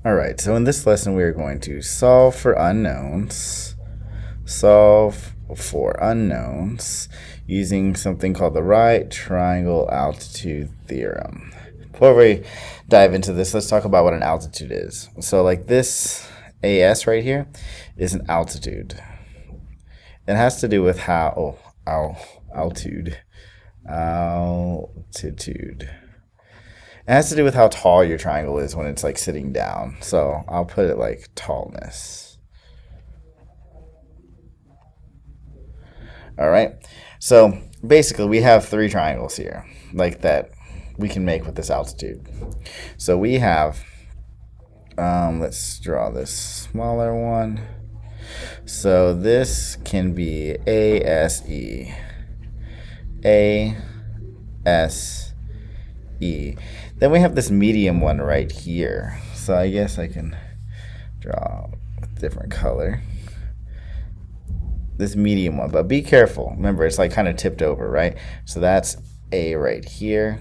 All right, so in this lesson, we are going to solve for unknowns. Solve for unknowns using something called the right triangle altitude theorem. Before we dive into this, let's talk about what an altitude is. So like this AS right here is an altitude. It has to do with how, altitude. It has to do with how tall your triangle is when it's like sitting down. So I'll put it like tallness. All right. So basically we have three triangles here like that we can make with this altitude. So we have, let's draw this smaller one. So this can be ASE. ASE. Then we have this medium one right here. So I guess I can draw a different color. This medium one, but be careful. Remember, it's like kind of tipped over, right? So that's A right here,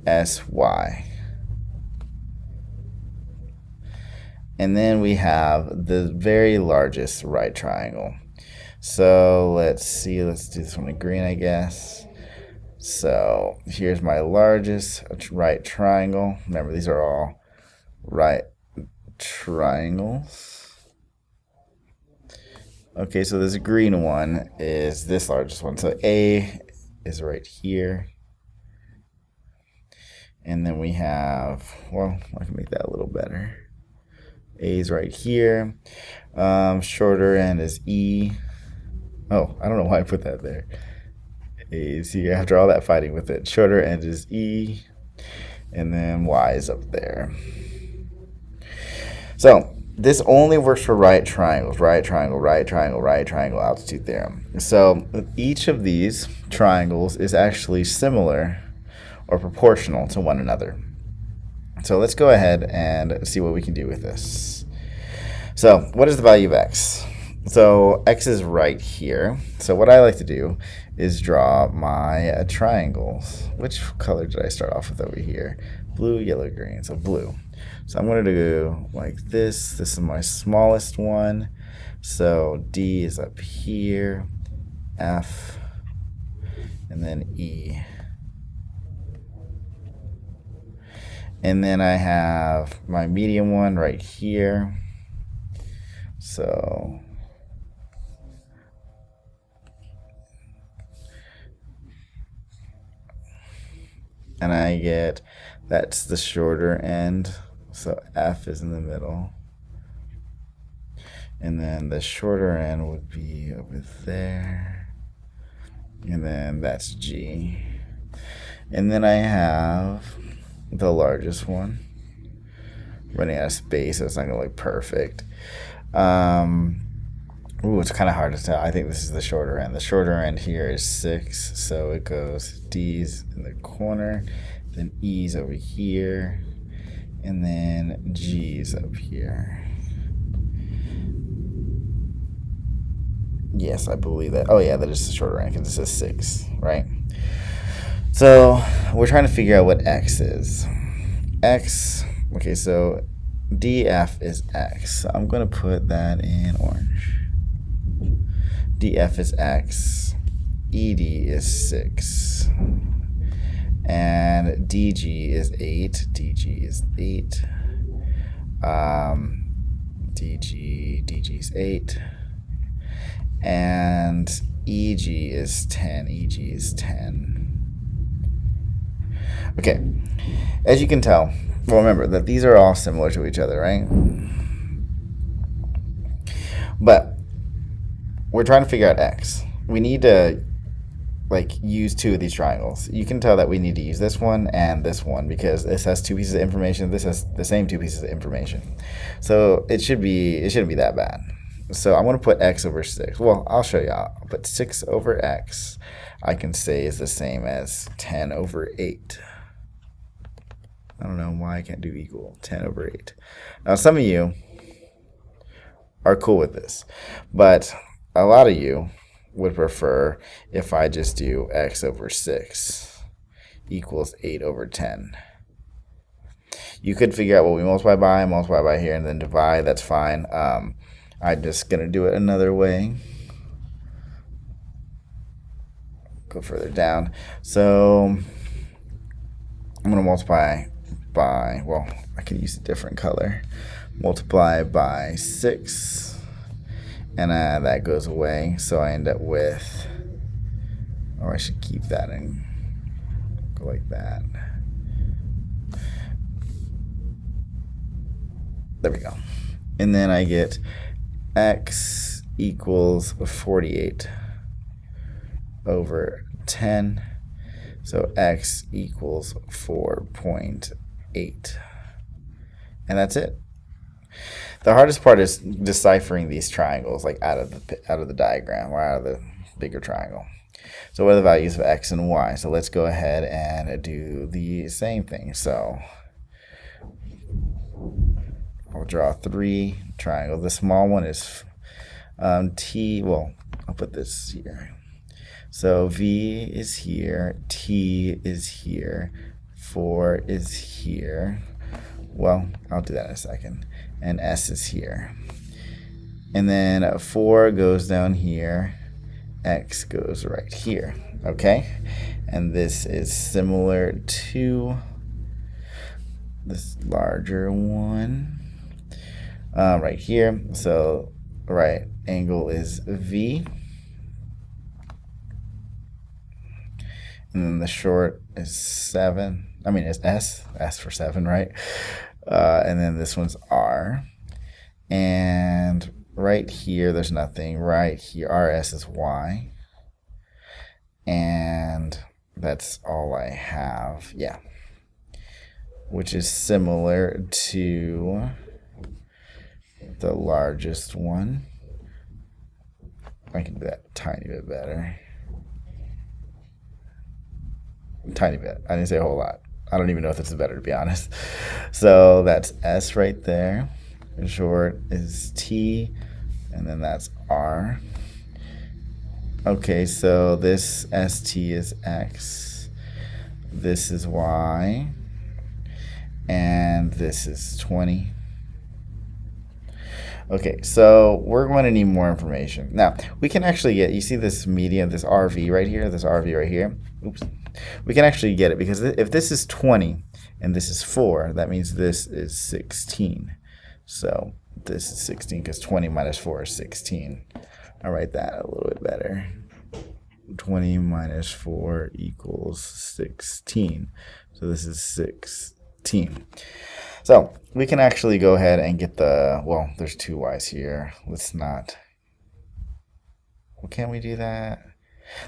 SY. And then we have the very largest right triangle. So let's see, let's do this one in green, I guess. So here's my largest right triangle. Remember, these are all right triangles. Okay, so this green one is this largest one. So A is right here. And then we have, well, I can make that a little better. A is right here. Shorter end is E. Oh, I don't know why I put that there. A is here. After all that fighting with it, shorter end is E. And then Y is up there. So this only works for right triangles, right triangle, right triangle, right triangle altitude theorem. So each of these triangles is actually similar or proportional to one another. So let's go ahead and see what we can do with this. So what is the value of x? So x is right here. So what I like to do is draw my triangles. Which color did I start off with over here? Blue, yellow, green. So blue. So I'm going to go like this. This is my smallest one. So D is up here, F, and then E. And then I have my medium one right here. So and I get, that's the shorter end. So F is in the middle. And then the shorter end would be over there. And then that's G. And then I have the largest one. Running out of space, so it's not gonna look perfect. Ooh, it's kind of hard to tell. I think this is the shorter end. The shorter end here is 6, so it goes D's in the corner, then E's over here, and then G's up here. Yes, I believe that. Oh yeah, that is the shorter end because it says 6, right? So we're trying to figure out what x is. X, okay, so DF is x. So I'm going to put that in orange. DF is x. ED is 6. And DG is 8. DG is 8. DG is 8. And EG is 10. EG is 10. Okay, as you can tell, well, remember that these are all similar to each other, right? But we're trying to figure out x. We need to use two of these triangles. You can tell that we need to use this one and this one because this has two pieces of information. This has the same two pieces of information. So it shouldn't be that bad. So I'm going to put x over 6. Well, I'll show you. I'll put 6 over x. I can say is the same as 10 over 8. I don't know why I can't do equal 10 over 8. Now, some of you are cool with this, but a lot of you would prefer if I just do x over 6 equals 8 over 10. You could figure out what we multiply by here, and then divide. That's fine. I'm just going to do it another way. Go further down. So I'm going to multiply by, well, I could use a different color. Multiply by 6, and that goes away. So I end up with, or I should keep that and go like that. There we go. And then I get x equals 48 over 10. So x equals 4.8. And that's it. The hardest part is deciphering these triangles, like out of the diagram or out of the bigger triangle. So what are the values of x and y? So let's go ahead and do the same thing. So I'll draw 3 triangles. The small one is t. Well, I'll put this here. So v is here, t is here, 4 is here. Well, I'll do that in a second. And s is here. And then 4 goes down here, x goes right here. Okay? And this is similar to this larger one right here. So right angle is v. And then the short is 7. I mean, it's S for 7, right? And then this one's R. And right here, there's nothing. Right here, RS is Y. And that's all I have. Yeah. Which is similar to the largest one. I can do that a tiny bit better. Tiny bit. I didn't say a whole lot. I don't even know if this is better, to be honest. So that's S right there. And short is T, and then that's R. Okay, so this ST is X. This is Y. And this is 20. Okay, so we're going to need more information. Now, we can actually get, you see this median, this RV right here, Oops. We can actually get it because if this is 20 and this is 4, that means this is 16. So this is 16 because 20 minus 4 is 16. I'll write that a little bit better. 20 minus 4 equals 16. So this is 16. So we can actually go ahead and get the, well, there's 2 y's here. Let's not. Well, can we do that?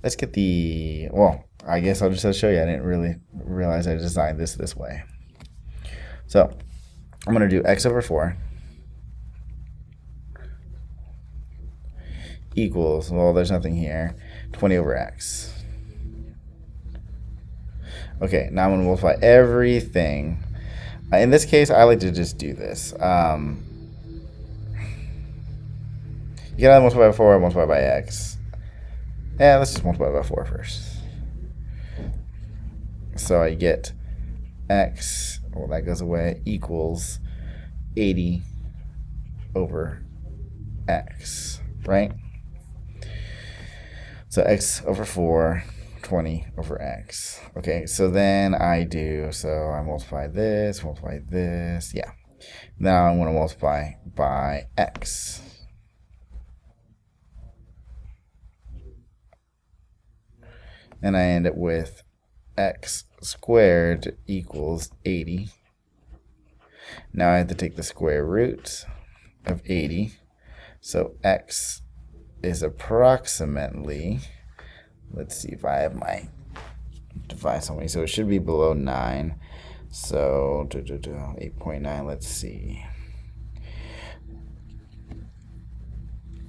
Let's get the, well, I guess I'll just show you. I didn't really realize I designed this way. So I'm going to do x over 4 equals, well, there's nothing here, 20 over x. Okay, now I'm going to multiply everything. In this case, I like to just do this. You can either multiply by 4 or multiply by x. Yeah, let's just multiply by 4 first. So I get x, well, that goes away, equals 80 over x, right? So x over 4, 20 over x. Okay, so then I multiply this, yeah. Now I'm going to multiply by x. And I end up with x squared equals 80. Now I have to take the square root of 80. So x is approximately, let's see if I have my device on me. So it should be below 9. So 8.9, let's see.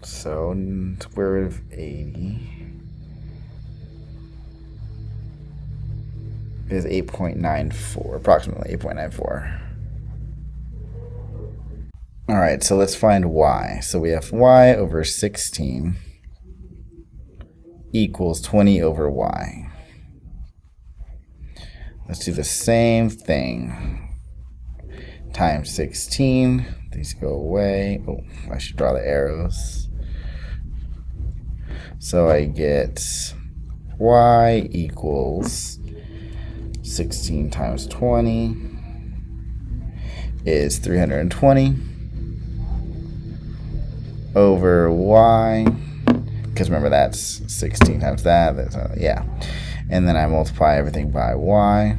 So square root of 80 is 8.94, approximately 8.94. All right, so let's find y. So we have y over 16 equals 20 over y. Let's do the same thing. times 16. These go away. Oh, I should draw the arrows. So I get y equals 16 times 20 is 320 over y, because remember that's 16 times that, yeah. And then I multiply everything by y.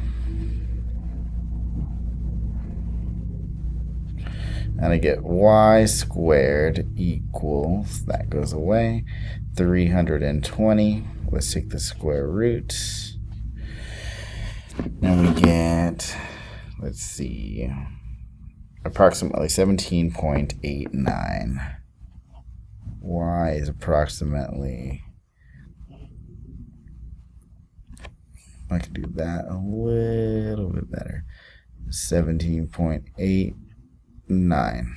And I get y squared equals, that goes away, 320. Let's take the square root. And we get, let's see, approximately 17.89. Y is approximately, I can do that a little bit better, 17.89.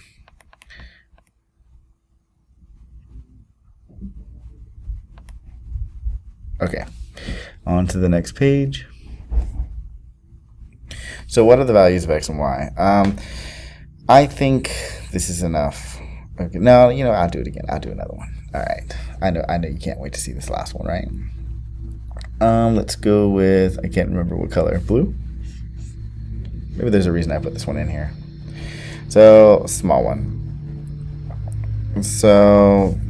Okay, on to the next page. So what are the values of x and y? I think this is enough. Okay, no, you know, I'll do it again. I'll do another one. All right. I know you can't wait to see this last one, right? Let's go with, I can't remember what color. Blue? Maybe there's a reason I put this one in here. So, small one. So